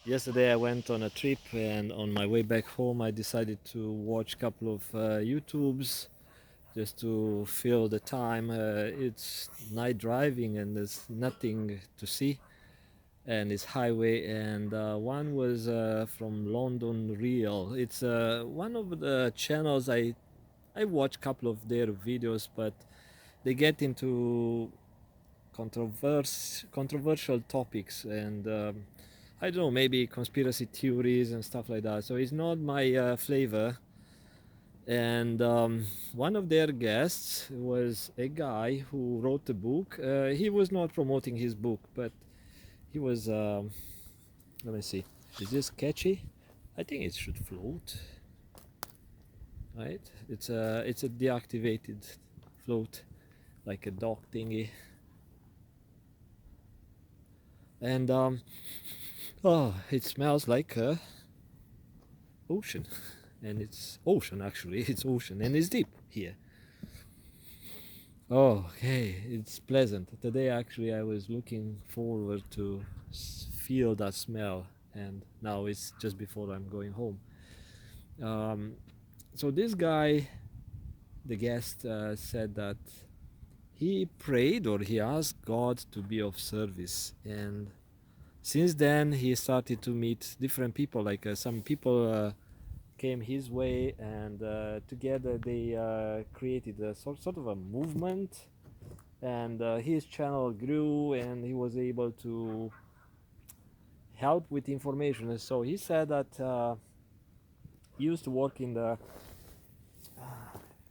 Yesterday I went on a trip, and on my way back home I decided to watch a couple of YouTubes just to fill the time. It's night driving and there's nothing to see, and it's highway. And one was from London Real. It's one of the channels I watch a couple of their videos, but they get into controversial topics, and I don't know, maybe conspiracy theories and stuff like that. So it's not my flavor. And one of their guests was a guy who wrote a book. He was not promoting his book, but he was. Let me see. Is this catchy? I think it should float, right? It's a deactivated float, like a dock thingy. And oh, it smells like a ocean. And it's ocean, actually. It's ocean, and it's deep here. Oh, okay, it's pleasant. Today, actually, I was looking forward to feel that smell, and now it's just before I'm going home. Um, so this guy, the guest, said that he prayed or he asked God to be of service, and since then he started to meet different people. Like some people came his way, and together they created a sort of a movement, and his channel grew, and he was able to help with information. And so he said that he used to work in the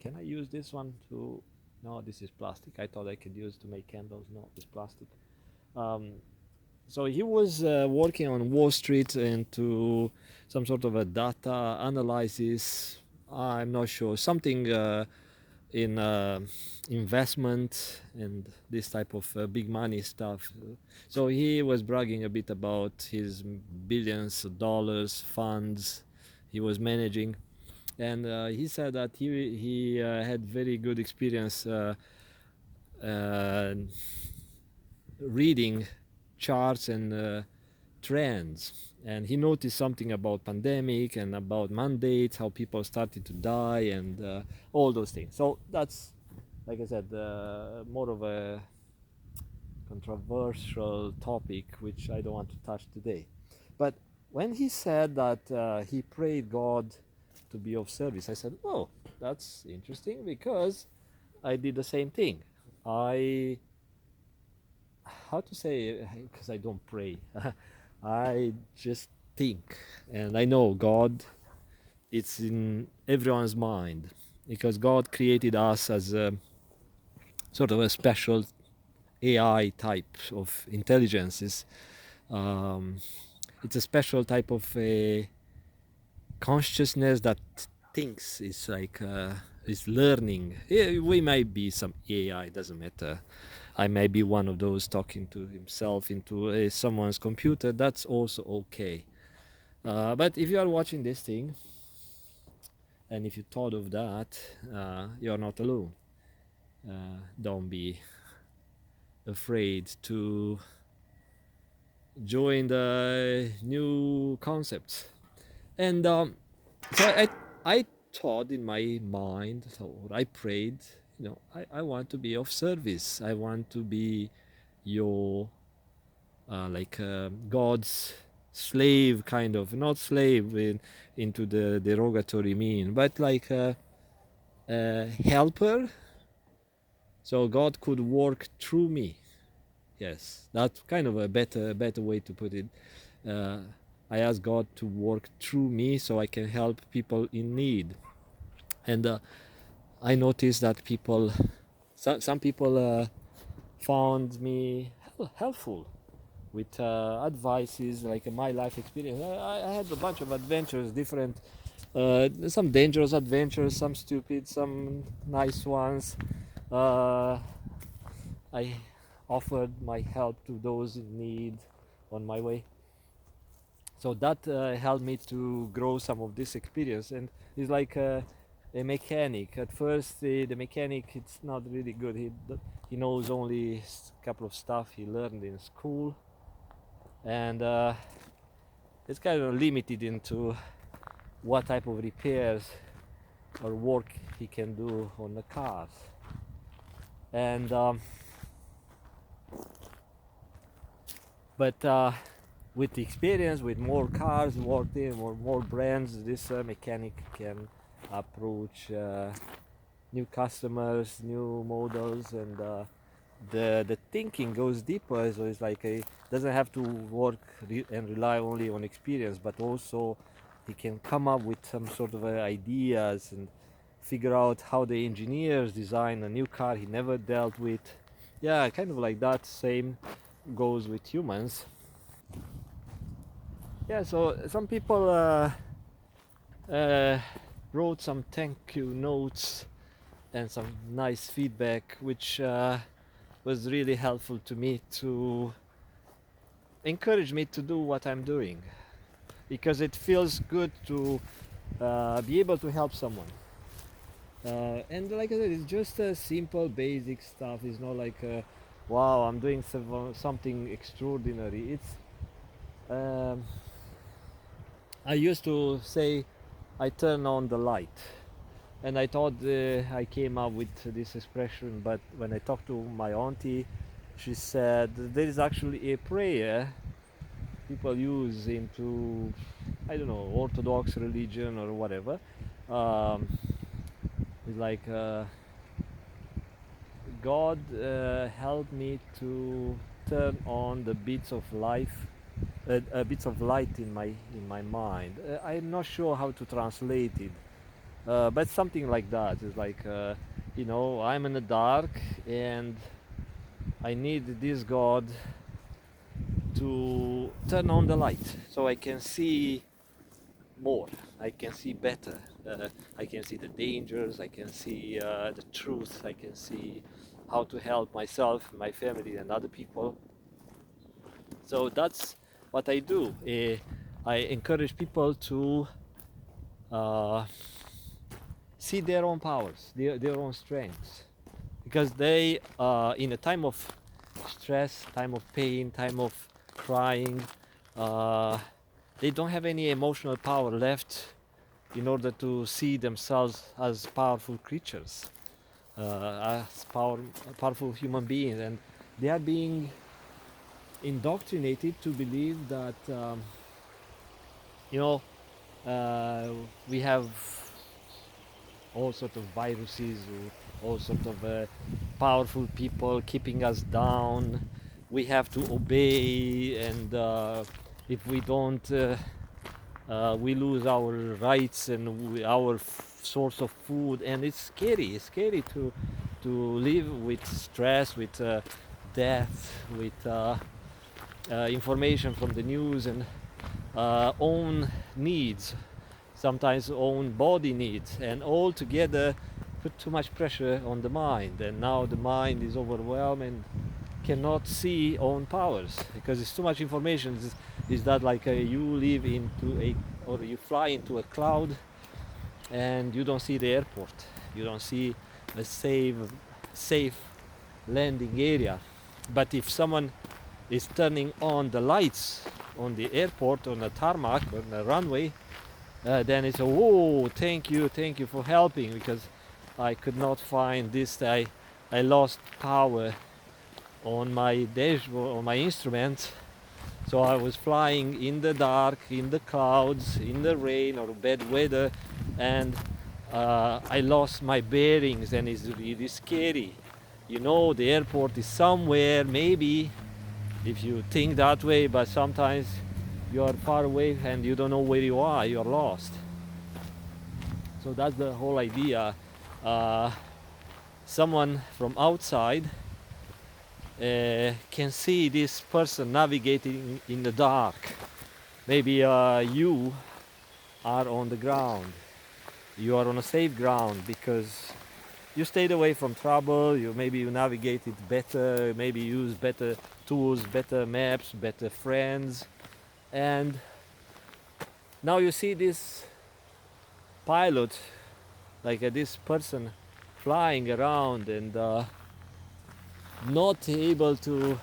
can I use this one to no, this is plastic. I thought I could use to make candles. No, it's plastic. um, so he was working on Wall Street and to some sort of a data analysis. I'm not sure, something in investment and this type of big money stuff. So he was bragging a bit about his billions of dollars funds he was managing, and he said that he had very good experience uh, reading charts and trends, and he noticed something about pandemic and about mandates, how people started to die, and all those things. So that's, like I said, more of a controversial topic which I don't want to touch today. But when he said that he prayed God to be of service, I said, oh, that's interesting, because I did the same thing. I, how to say, because I don't pray, I just think, and I know God, it's in everyone's mind, because God created us as a sort of a special AI type of intelligences. Um, it's a special type of a consciousness that thinks. It's like is learning. Yeah, we might be some AI, doesn't matter. I may be one of those talking to himself into someone's computer. That's also okay. But if you are watching this thing, and if you thought of that, you're not alone. Don't be afraid to join the new concepts. And so I thought in my mind, so I prayed, I want to be of service. I want to be your, like God's slave, kind of, not slave into the derogatory mean, but like a helper. So God could work through me. Yes, that's kind of a better way to put it. Uh, I ask God to work through me so I can help people in need. And I noticed that some people found me helpful with advices, like my life experience. I had a bunch of adventures, different, some dangerous adventures, some stupid, some nice ones. Uh, I offered my help to those in need on my way. So that helped me to grow some of this experience. And it's like a mechanic. At first, the mechanic, it's not really good. He knows only a couple of stuff he learned in school, and it's kind of limited into what type of repairs or work he can do on the cars. And but with the experience, with more cars worked in, or more brands, this mechanic can approach new customers, new models, and the thinking goes deeper. So it's like he doesn't have to work and rely only on experience, but also he can come up with some sort of ideas and figure out how the engineers design a new car he never dealt with. Yeah, kind of like that. Same goes with humans. Yeah, so some people uh, wrote some thank you notes and some nice feedback, which was really helpful to me to encourage me to do what I'm doing, because it feels good to be able to help someone. And like I said, it's just a simple, basic stuff. It's not like, wow, I'm doing something extraordinary. It's um, I used to say I turn on the light, and I thought I came up with this expression, but when I talked to my auntie, she said there is actually a prayer people use into, I don't know, Orthodox religion or whatever. Um, it's like God help me to turn on the bits of life, bits of light in my mind. I'm not sure how to translate it, but something like that. It's like, you know, I'm in the dark and I need this God to turn on the light so I can see more, I can see better, I can see the dangers, I can see the truth, I can see how to help myself, my family, and other people. So that's what I do. I encourage people to uh, see their own powers, their own strengths, because they, in a time of stress, time of pain, time of crying, uh, they don't have any emotional power left in order to see themselves as powerful creatures, as powerful human beings, and they are being indoctrinated to believe that, you know, uh, we have all sorts of viruses, all sorts of powerful people keeping us down. We have to obey, and if we don't, we lose our rights and our source of food. And it's scary. It's scary to live with stress, with death, with information from the news, and own needs, sometimes own body needs, and all together put too much pressure on the mind. And now the mind is overwhelmed and cannot see own powers because it's too much information. Is that like you live into a, or you fly into a cloud and you don't see the airport, you don't see a safe landing area. But if someone is turning on the lights on the airport, on the tarmac, on the runway, then it's a, whoa, thank you for helping, because I could not find this. I lost power on my dashboard, on my instrument, so I was flying in the dark, in the clouds, in the rain or bad weather, and I lost my bearings, and it's really scary. You know, the airport is somewhere, maybe, if you think that way, but sometimes you are far away and you don't know where you are, you're lost. So that's the whole idea. Uh, Someone from outside can see this person navigating in the dark. Maybe you are on the ground. You are on a safe ground because you stayed away from trouble. Maybe you navigated better. Maybe you use better tools, better maps, better friends. And now you see this pilot, like this person flying around and not able to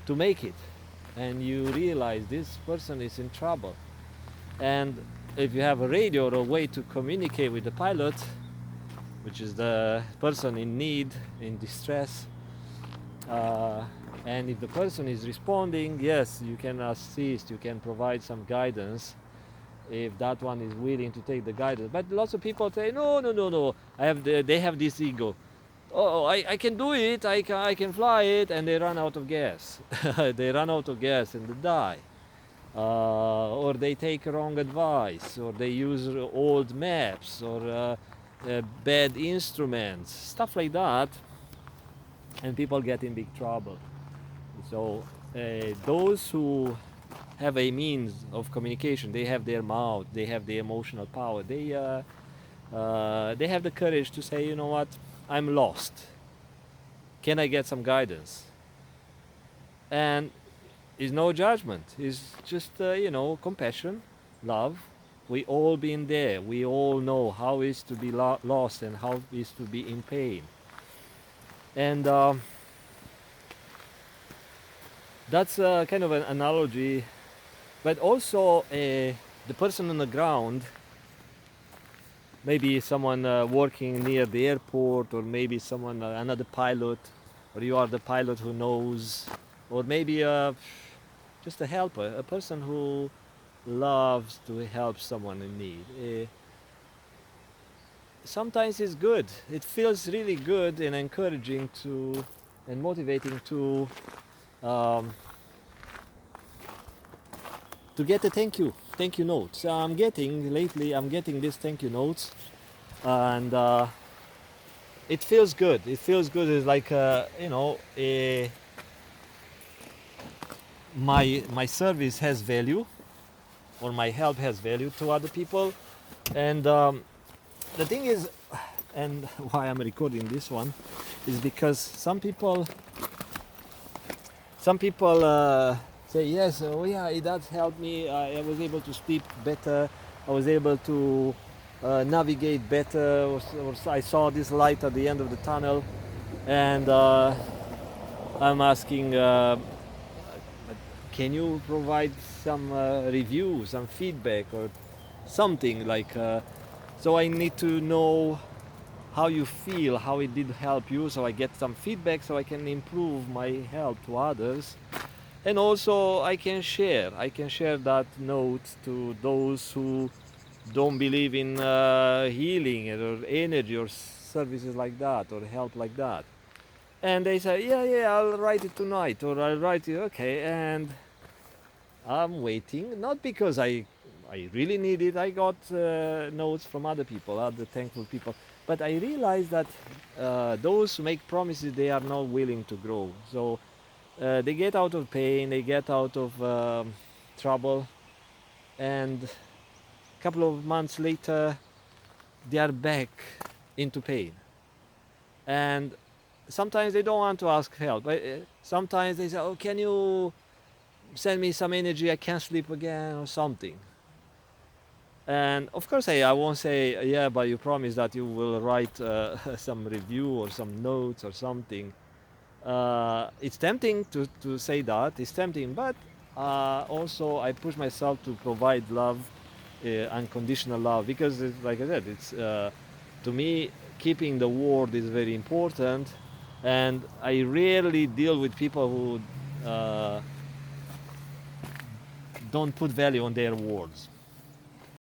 make it. and you realize this person is in trouble. And if you have a radio or a way to communicate with the pilot, which is the person in need, in distress, uh, and if the person is responding, yes, you can assist, you can provide some guidance if that one is willing to take the guidance. But lots of people say, no, no, no, no. They have this ego. Oh, I can do it. I can fly it, and they run out of gas. They run out of gas and they die. Or they take wrong advice, or they use old maps, or bad instruments, stuff like that, and people get in big trouble. So those who have a means of communication, they have their mouth, they have the emotional power, they have the courage to say, you know what, I'm lost. Can I get some guidance? And it's no judgment. It's just compassion, love. We all been there. We all know how it is to be lost and how it is to be in pain. And that's kind of an analogy. But also, the person on the ground, maybe someone working near the airport, or maybe someone, another pilot, or you are the pilot who knows, or maybe just a helper, a person who loves to help someone in need. Sometimes it's good. It feels really good and encouraging and motivating um, to get a thank you note. So I'm getting these thank you notes, and it feels good. It feels good. It's like my service has value, or my help has value to other people. And the thing is, and why I'm recording this one, is because some people say, yes, oh yeah, it does help me. I was able to sleep better. I was able to navigate better, or I saw this light at the end of the tunnel. And I'm asking, can you provide some review, some feedback, or something like? So I need to know how you feel, how it did help you, so I get some feedback, so I can improve my help to others. And also I can share that note to those who don't believe in healing or energy or services like that, or help like that. And they say, yeah, I'll write it tonight, or I'll write it, okay. And I'm waiting, not because I really need it. I got notes from other people, other thankful people, but I realized that those who make promises, they are not willing to grow. So they get out of pain, they get out of trouble, and a couple of months later, they are back into pain. And sometimes they don't want to ask help. But sometimes they say, "Oh, can you send me some energy? I can't sleep again," or something. And of course, I won't say, yeah, but you promise that you will write some review or some notes or something. It's tempting to say that. It's tempting, but also I push myself to provide love, unconditional love, because like I said, it's to me, keeping the word is very important. And I rarely deal with people who don't put value on their words.